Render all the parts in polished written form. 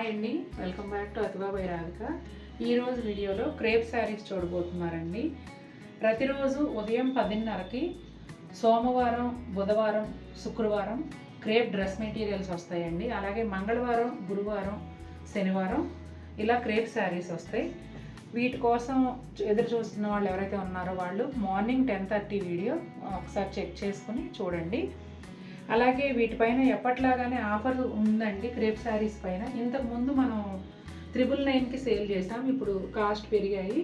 Hi అండి, welcome back to Athiva by Radhika. ఈరోజు వీడియోలో క్రేప్ శారీస్ చూడబోతున్నారండి. ప్రతిరోజు ఉదయం 10:30కి సోమవారం, బుధవారం, శుక్రవారం క్రేప్ డ్రెస్ మెటీరియల్స్ వస్తాయండి. అలాగే మంగళవారం, గురువారం, శనివారం ఇలా క్రేప్ శారీస్ వస్తాయి. వీటి కోసం ఎదురు చూస్తున్న వాళ్ళు ఎవరైతే ఉన్నారో వాళ్ళు మార్నింగ్ 10:30 వీడియో ఒకసారి చెక్ చేసుకుని చూడండి. అలాగే వీటిపైన ఎప్పట్లాగానే ఆఫర్ ఉందండి క్రేప్ శారీస్ పైన. ఇంతకుముందు మనం 999కి సేల్ చేసాం. ఇప్పుడు కాస్ట్ పెరిగాయి,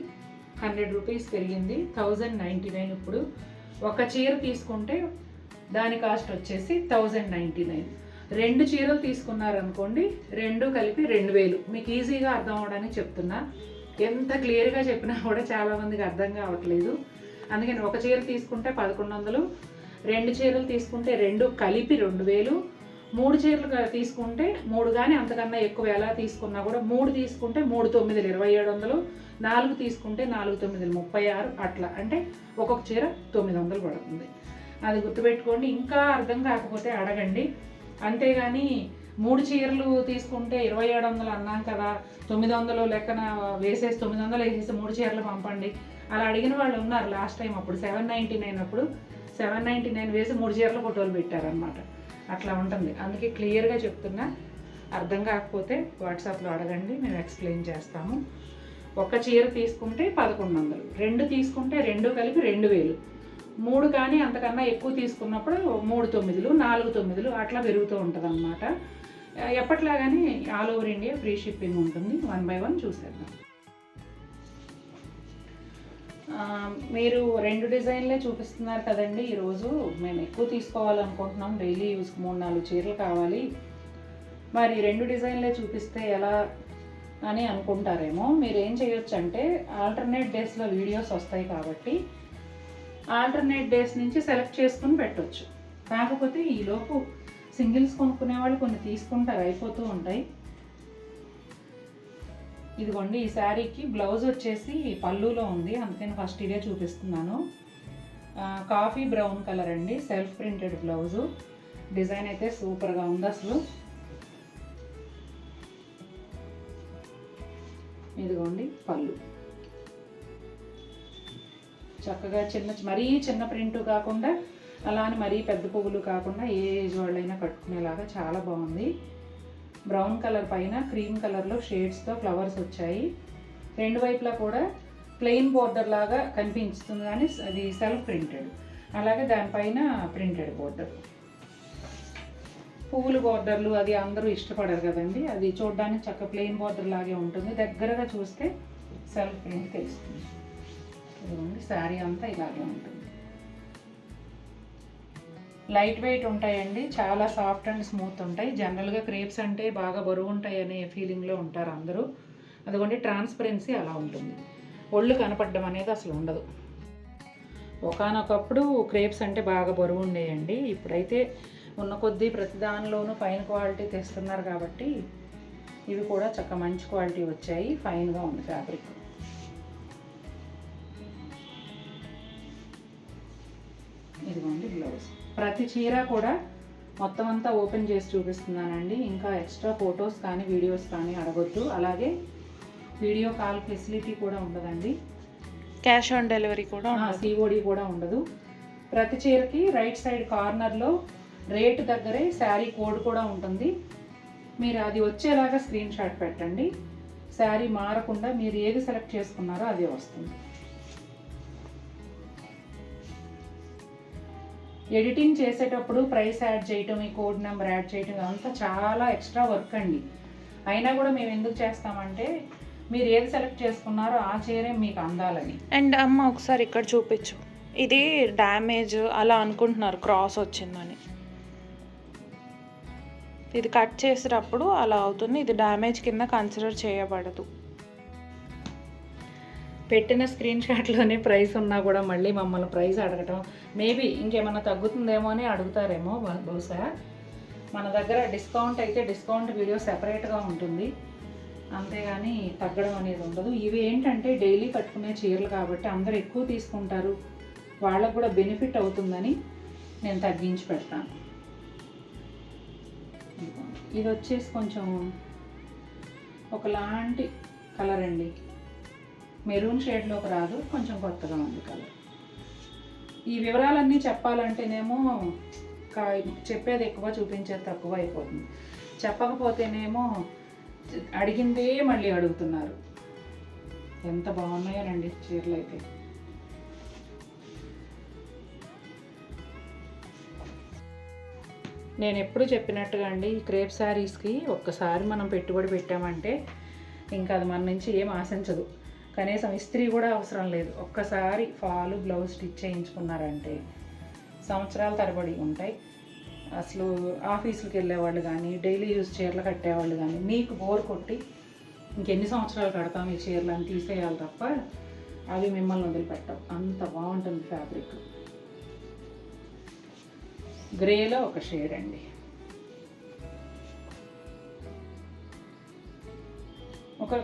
100 రూపీస్ పెరిగింది, 1099. ఇప్పుడు ఒక చీర తీసుకుంటే దాని కాస్ట్ వచ్చేసి 1099. 2 చీరలు తీసుకున్నారనుకోండి, 2 కలిపి 2000. మీకు ఈజీగా అర్థం అవడానికి చెప్తున్నా. ఎంత క్లియర్గా చెప్పినా కూడా చాలామందికి అర్థం కావట్లేదు. అందుకని ఒక చీర తీసుకుంటే 1100, 2 చీరలు తీసుకుంటే 2 కలిపి 2000, 3 చీరలు తీసుకుంటే 3 కానీ అంతకన్నా ఎక్కువ ఎలా తీసుకున్నా కూడా 3 తీసుకుంటే 3 9 2700, 4 తీసుకుంటే 4 9 36, అట్లా అంటే ఒక్కొక్క చీర 900 పడుతుంది. అది గుర్తుపెట్టుకోండి. ఇంకా అర్థం కాకపోతే అడగండి. అంతేగాని 3 చీరలు తీసుకుంటే 2700 అన్నాం కదా, 900 లెక్కన వేసేసి 900 వేసేసి 3 చీరలు పంపండి అలా అడిగిన వాళ్ళు ఉన్నారు. లాస్ట్ టైం అప్పుడు 799 అప్పుడు 799 వేసి 3 చీరల ఫోటోలు పెట్టారనమాట. అట్లా ఉంటుంది. అందుకే క్లియర్గా చెప్తున్నా. అర్థం కాకపోతే వాట్సాప్లో అడగండి, మేము ఎక్స్ప్లెయిన్ చేస్తాము. ఒక చీర తీసుకుంటే 1100, 2 తీసుకుంటే 2 కలిపి 2000, 3 కానీ అంతకన్నా ఎక్కువ తీసుకున్నప్పుడు 3 9, 4 9 అట్లా పెరుగుతూ ఉంటుంది అన్నమాట. ఎప్పట్లాగానే all over India free shipping ఉంటుంది. 1 by 1 చూసేద్దాం. మీరు 2 డిజైన్లే చూపిస్తున్నారు కదండి. ఈరోజు మేము ఎక్కువ తీసుకోవాలనుకుంటున్నాం, డైలీ యూస్కి 3-4 చీరలు కావాలి, మరి 2 డిజైన్లే చూపిస్తే ఎలా అని అనుకుంటారేమో. మీరు ఏం చేయొచ్చు అంటే, ఆల్టర్నేట్ డేస్లో వీడియోస్ వస్తాయి కాబట్టి ఆల్టర్నేట్ డేస్ నుంచి సెలెక్ట్ చేసుకుని పెట్టవచ్చు. కాకపోతే ఈలోపు సింగిల్స్ కొనుక్కునే వాళ్ళు కొన్ని తీసుకుంటారు, అయిపోతూ ఉంటాయి. ఇదిగోండి, ఈ శారీకి బ్లౌజ్ వచ్చేసి పళ్ళులో ఉంది, అందుకని ఫస్ట్ ఇదే చూపిస్తున్నాను. కాఫీ బ్రౌన్ కలర్ అండి, సెల్ఫ్ ప్రింటెడ్ బ్లౌజు. డిజైన్ అయితే సూపర్గా ఉంది అసలు. ఇదిగోండి పళ్ళు, చక్కగా మరీ చిన్న ప్రింట్ కాకుండా, అలా అని మరీ పెద్ద పువ్వులు కాకుండా ఏ ఏజ్ వాళ్ళైనా కట్టుకునేలాగా చాలా బాగుంది. బ్రౌన్ కలర్ పైన క్రీమ్ కలర్లో షేడ్స్తో ఫ్లవర్స్ వచ్చాయి. 2 వైపులా కూడా ప్లెయిన్ బోర్డర్ లాగా కనిపిస్తుంది, కానీ అది సెల్ఫ్ ప్రింటెడ్. అలాగే దానిపైన ప్రింటెడ్ బోర్డర్. పువ్వులు బోర్డర్లు అది అందరూ ఇష్టపడరు కదండి, అది చూడడానికి చక్క ప్లెయిన్ బోర్డర్ లాగే ఉంటుంది. దగ్గరగా చూస్తే సెల్ఫ్ ప్రింట్ తెలుస్తుంది. ఇదిగోండి, శారీ అంతా ఇలాగే ఉంటుంది. లైట్ వెయిట్ ఉంటాయండి, చాలా సాఫ్ట్ అండ్ స్మూత్ ఉంటాయి. జనరల్గా క్రేప్స్ అంటే బాగా బరువు ఉంటాయి అనే ఫీలింగ్లో ఉంటారు అందరూ. అదిగోండి, ట్రాన్స్పరెన్సీ అలా ఉంటుంది, ఒళ్ళు కనపడడం అనేది అసలు ఉండదు. ఒకానొకప్పుడు క్రేప్స్ అంటే బాగా బరువు ఉండేయండి. ఇప్పుడైతే ఉన్న కొద్దీ ప్రతి దానిలోనూ ఫైన్ క్వాలిటీ తెస్తున్నారు కాబట్టి ఇవి కూడా చక్క మంచి క్వాలిటీ వచ్చాయి. ఫైన్గా ఉంది ఫ్యాబ్రిక్. ఇదిగోండి బ్లౌజ్. ప్రతి చీర కూడా మొత్తం అంతా ఓపెన్ చేసి చూపిస్తున్నానండి. ఇంకా ఎక్స్ట్రా ఫొటోస్ కానీ వీడియోస్ కానీ అడగొద్దు. అలాగే వీడియో కాల్ ఫెసిలిటీ కూడా ఉండదండి. క్యాష్ ఆన్ డెలివరీ కూడా, సిఓడి కూడా ఉండదు. ప్రతి చీరకి రైట్ సైడ్ కార్నర్లో రేటు దగ్గరే శారీ కోడ్ కూడా ఉంటుంది. మీరు అది వచ్చేలాగా స్క్రీన్ షాట్ పెట్టండి. శారీ మారకుండా మీరు ఏది సెలెక్ట్ చేసుకున్నారో అదే వస్తుంది. ఎడిటింగ్ చేసేటప్పుడు ప్రైస్ యాడ్ చేయటం, ఈ కోడ్ నెంబర్ యాడ్ చేయటం అంతా చాలా ఎక్స్ట్రా వర్క్ అండి. అయినా కూడా మేము ఎందుకు చేస్తామంటే, మీరు ఏది సెలెక్ట్ చేసుకున్నారో ఆ చీరే మీకు అందాలని. అండ్ అమ్మ ఒకసారి ఇక్కడ చూపించు, ఇది డ్యామేజ్ అలా అనుకుంటున్నారు, క్రాస్ వచ్చిందని. ఇది కట్ చేసేటప్పుడు అలా అవుతుంది, ఇది డ్యామేజ్ కింద కన్సిడర్ చేయబడదు. పెట్టిన స్క్రీన్ షాట్లోనే ప్రైస్ ఉన్నా కూడా మళ్ళీ మమ్మల్ని ప్రైస్ అడగటం, మేబీ ఇంకేమన్నా తగ్గుతుందేమో అని అడుగుతారేమో బహుశా. మన దగ్గర డిస్కౌంట్ అయితే డిస్కౌంట్ వీడియో సెపరేట్గా ఉంటుంది, అంతేగాని తగ్గడం అనేది ఉండదు. ఇవి ఏంటంటే డైలీ కట్టుకునే చీరలు కాబట్టి అందరూ ఎక్కువ తీసుకుంటారు, వాళ్ళకు కూడా బెనిఫిట్ అవుతుందని నేను తగ్గించి పెడతాను. ఇది వచ్చేసి కొంచెం ఒకలాంటి కలర్ అండి, మెరూన్ షేడ్లోకి రాదు, కొంచెం కొత్తగా ఉంది కలర్. ఈ వివరాలన్నీ చెప్పాలంటేనేమో చెప్పేది ఎక్కువ, చూపించేది తక్కువ అయిపోతుంది. చెప్పకపోతేనేమో అడిగిందే మళ్ళీ అడుగుతున్నారు. ఎంత బాగున్నాయోనండి చీరలు అయితే. నేను ఎప్పుడు చెప్పినట్టుగా అండి, ఈ క్రేప్ శారీస్కి ఒక్కసారి మనం పెట్టుబడి పెట్టామంటే ఇంకా అది మన నుంచి ఏం ఆశించదు. కనీసం ఇస్త్రీ కూడా అవసరం లేదు. ఒక్కసారి ఫాలు బ్లౌజ్ స్టిచ్ చేయించుకున్నారంటే సంవత్సరాల తరబడి ఉంటాయి. అసలు ఆఫీసులకు వెళ్ళేవాళ్ళు కానీ, డైలీ యూజ్ చీరలు కట్టేవాళ్ళు కానీ, మీకు బోర్ కొట్టి ఇంకెన్ని సంవత్సరాలు కడతాం ఈ చీరలు అని తీసేయాలి తప్ప అవి మిమ్మల్ని వదిలిపెట్టవు. అంత బాగుంటుంది ఫ్యాబ్రిక్. గ్రేలో ఒక షేడ్ అండి. ఒక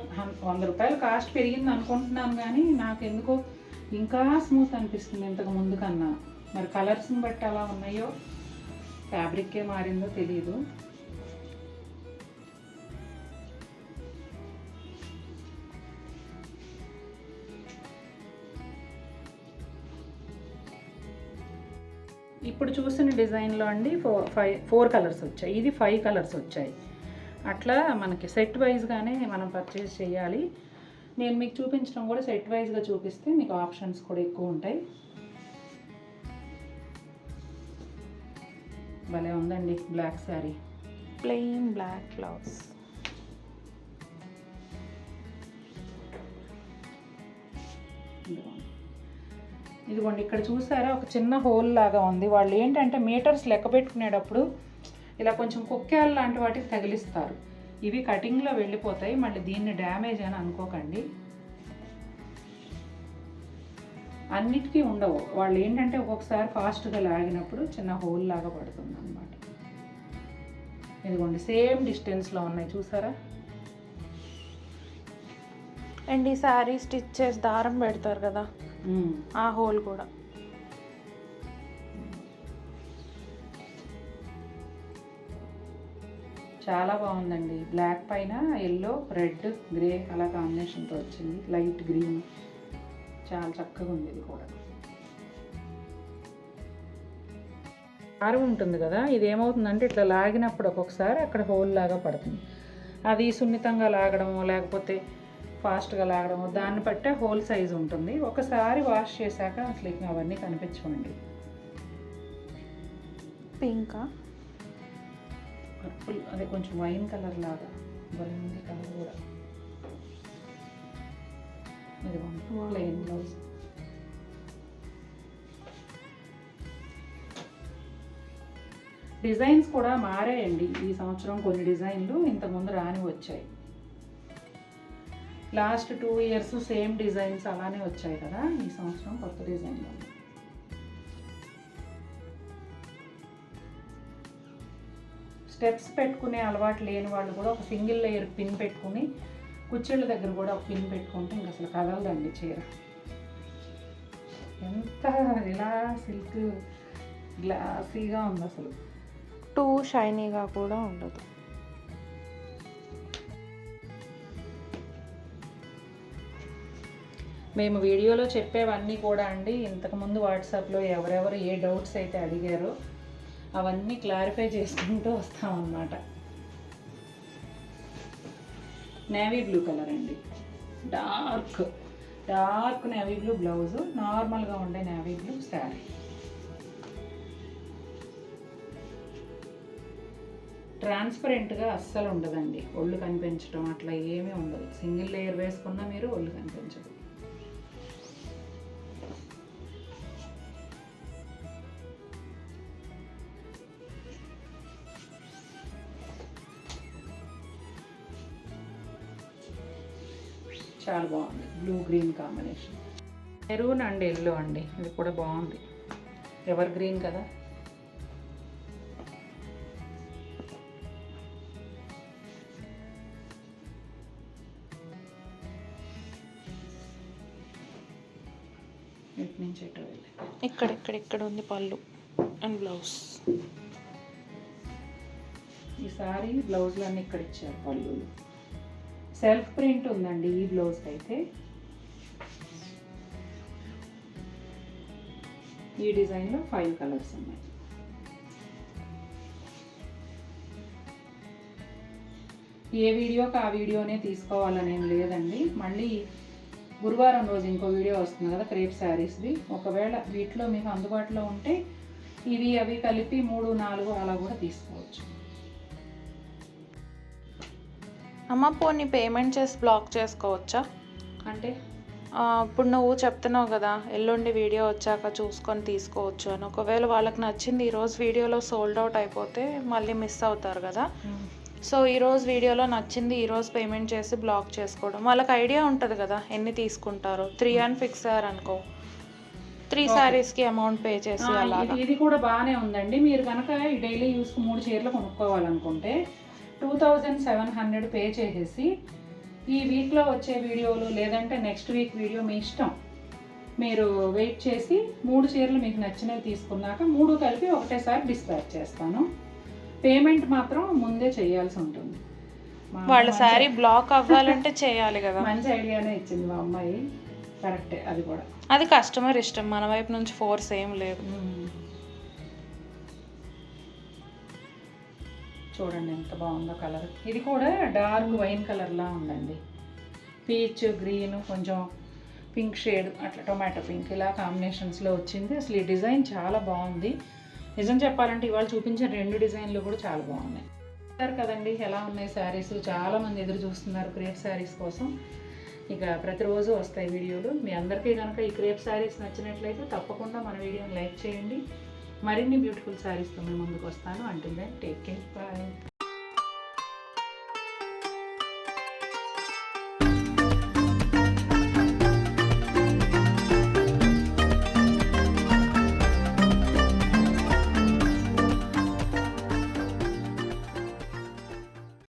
100 రూపాయలు కాస్ట్ పెరిగింది అనుకుంటున్నాను, కానీ నాకు ఎందుకో ఇంకా స్మూత్ అనిపిస్తుంది ఇంతకు ముందు కన్నా. మరి కలర్స్ని బట్టి అలా ఉన్నాయో, ఫ్యాబ్రిక్కే మారిందో తెలియదు. ఇప్పుడు చూసిన డిజైన్లో అండి 4 కలర్స్ వచ్చాయి. ఇది 5 కలర్స్ వచ్చాయి. అట్లా మనకి సెట్ వైజ్గానే మనం పర్చేస్ చేయాలి. నేను మీకు చూపించడం కూడా సెట్ వైజ్గా చూపిస్తే మీకు ఆప్షన్స్ కూడా ఎక్కువ ఉంటాయి. భలే ఉందండి black sari, plain black blouse. ఇదిగోండి, ఇక్కడ చూసారా ఒక చిన్న హోల్ లాగా ఉంది. వాళ్ళు ఏంటంటే మీటర్స్ లెక్క పెట్టుకునేటప్పుడు ఇలా కొంచెం కుక్కేల లాంటి వాటికి తగిలిస్తారు. ఇవి కటింగ్లో వెళ్ళిపోతాయి, మళ్ళీ దీన్ని డ్యామేజ్ అని అనుకోకండి. అన్నిటికీ ఉండవు. వాళ్ళు ఏంటంటే ఒక్కొక్కసారి ఫాస్ట్గా లాగినప్పుడు చిన్న హోల్ లాగా పడుతుంది అన్నమాట. ఇదిగోండి సేమ్ డిస్టెన్స్లో ఉన్నాయి చూసారా. అండ్ ఈ శారీ స్టిచ్ చేసి దారం పెడతారు కదా, ఆ హోల్ కూడా. చాలా బాగుందండి. బ్లాక్ పైన ఎల్లో, రెడ్, గ్రే అలా కాంబినేషన్తో వచ్చింది. లైట్ గ్రీన్, చాలా చక్కగా ఉంది. ఇది కూడా దారం ఉంటుంది కదా, ఇది ఏమవుతుందంటే ఇట్లా లాగినప్పుడు ఒక్కొక్కసారి అక్కడ హోల్ లాగా పడుతుంది. అది సున్నితంగా లాగడమో లేకపోతే ఫాస్ట్గా లాగడమో దాన్ని బట్టే హోల్ సైజ్ ఉంటుంది. ఒకసారి వాష్ చేశాక అసలు ఇంకా అవన్నీ కనిపించవండి. పింకా, పర్పుల్, అదే కొంచెం వైన్ కలర్ లాగా ఉంది కలర్ కూడా. ఇది ప్లెయిన్ బ్లౌజ్. డిజైన్స్ కూడా మారాయండి ఈ సంవత్సరం. కొన్ని డిజైన్లు ఇంతకుముందు రాని వచ్చాయి. లాస్ట్ 2 ఇయర్స్ సేమ్ డిజైన్స్ అలానే వచ్చాయి కదా, ఈ సంవత్సరం కొత్త డిజైన్లు. స్టెప్స్ పెట్టుకునే అలవాటు లేని వాళ్ళు కూడా ఒక సింగిల్ లేయర్ పిన్ పెట్టుకుని కుచ్చిళ్ళ దగ్గర కూడా ఒక పిన్ పెట్టుకుంటే ఇంక అసలు కదలదండి చీర. ఎంత ఇలా సిల్క్ గ్లాసీగా ఉంది అసలు. టూ షైనీగా కూడా ఉండదు. మేము వీడియోలో చెప్పేవన్నీ కూడా అండి ఇంతకుముందు వాట్సాప్లో ఎవరెవరు ఏ డౌట్స్ అయితే అడిగారో అవన్నీ క్లారిఫై చేసుకుంటూ వస్తామన్నమాట. నేవీ బ్లూ కలర్ అండి, డార్క్ నేవీ బ్లూ బ్లౌజు, నార్మల్గా ఉండే నేవీ బ్లూ శారీ. ట్రాన్స్పరెంట్గా అస్సలు ఉండదండి, ఒళ్ళు కనిపించడం అట్లా ఏమీ ఉండదు. సింగిల్ లేయర్ వేసుకున్నా మీరు ఒళ్ళు కనిపించదు. చాలా బాగుంది, blue green combination. Maroon and yellow అండి, ఇది కూడా బాగుంది, ఎవర్ గ్రీన్ కదా. ఇటు నుంచి ఎటు వెళ్ళి ఇక్కడ ఉంది పళ్ళు అండ్ బ్లౌజ్. ఈ సారీ బ్లౌజ్లన్నీ ఇక్కడ ఇచ్చారు పళ్ళు. సెల్ఫ్ ప్రింట్ ఉందండి ఈ బ్లౌజ్కి అయితే. ఈ డిజైన్లో 5 కలర్స్ ఉన్నాయి. ఏ వీడియోకి ఆ వీడియోనే తీసుకోవాలని ఏం లేదండి. మళ్ళీ గురువారం రోజు ఇంకో వీడియో వస్తుంది కదా క్రేప్ శారీస్ది. ఒకవేళ వీటిలో మీకు అందుబాటులో ఉంటే ఇవి అవి కలిపి 3, 4 అలా కూడా తీసుకోవచ్చు. అమ్మ పోనీ పేమెంట్ చేసి బ్లాక్ చేసుకోవచ్చా? అంటే ఇప్పుడు నువ్వు చెప్తున్నావు కదా ఎల్లుండి వీడియో వచ్చాక చూసుకొని తీసుకోవచ్చు అని. ఒకవేళ వాళ్ళకి నచ్చింది ఈరోజు వీడియోలో సోల్డ్ అవుట్ అయిపోతే మళ్ళీ మిస్ అవుతారు కదా. సో ఈరోజు వీడియోలో నచ్చింది ఈరోజు పేమెంట్ చేసి బ్లాక్ చేసుకోవడం. వాళ్ళకి ఐడియా ఉంటుంది కదా ఎన్ని తీసుకుంటారు. 3 అని ఫిక్స్ అయ్యారు అనుకో, 3 శారీస్కి అమౌంట్ పే చేసి అలా. ఇది కూడా బాగానే ఉందండి. మీరు కనుక ఈ డైలీ యూస్కి 3 చీరలు కొనుక్కోవాలనుకుంటే 2700 పే చేసేసి ఈ వీక్లో వచ్చే వీడియోలు లేదంటే నెక్స్ట్ వీక్ వీడియో మీ ఇష్టం. మీరు వెయిట్ చేసి 3 చీరలు మీకు నచ్చినవి తీసుకున్నాక 3 కలిపి ఒకటేసారి డిస్పాచ్ చేస్తాను. పేమెంట్ మాత్రం ముందే చేయాల్సి ఉంటుంది. వాళ్ళ శారీ బ్లాక్ అవ్వాలంటే చేయాలి కదా. మంచి ఐడియానే ఇచ్చింది మా అమ్మాయి, కరెక్టే. అది కూడా అది కస్టమర్ ఇష్టం, మన వైపు నుంచి ఫోర్స్ ఏం లేదు. చూడండి ఎంత బాగుందో కలర్. ఇది కూడా డార్క్ వైన్ కలర్లా ఉందండి. పీచ్, గ్రీన్, కొంచెం పింక్ షేడ్, అట్లా టొమాటో పింక్ ఇలా కాంబినేషన్స్లో వచ్చింది. అసలు ఈ డిజైన్ చాలా బాగుంది. నిజం చెప్పాలంటే ఇవాళ చూపించిన 2 డిజైన్లు కూడా చాలా బాగున్నాయి. చూస్తారు కదండి ఎలా ఉన్నాయి శారీస్. చాలామంది ఎదురు చూస్తున్నారు క్రేప్ శారీస్ కోసం. ఇక ప్రతిరోజు వస్తాయి వీడియోలు. మీ అందరికీ కనుక ఈ క్రేప్ శారీస్ నచ్చినట్లయితే తప్పకుండా మన వీడియోని లైక్ చేయండి. మరిన్ని బ్యూటిఫుల్ శారీస్తో మేము ముందుకు వస్తాను. Until then take care, bye.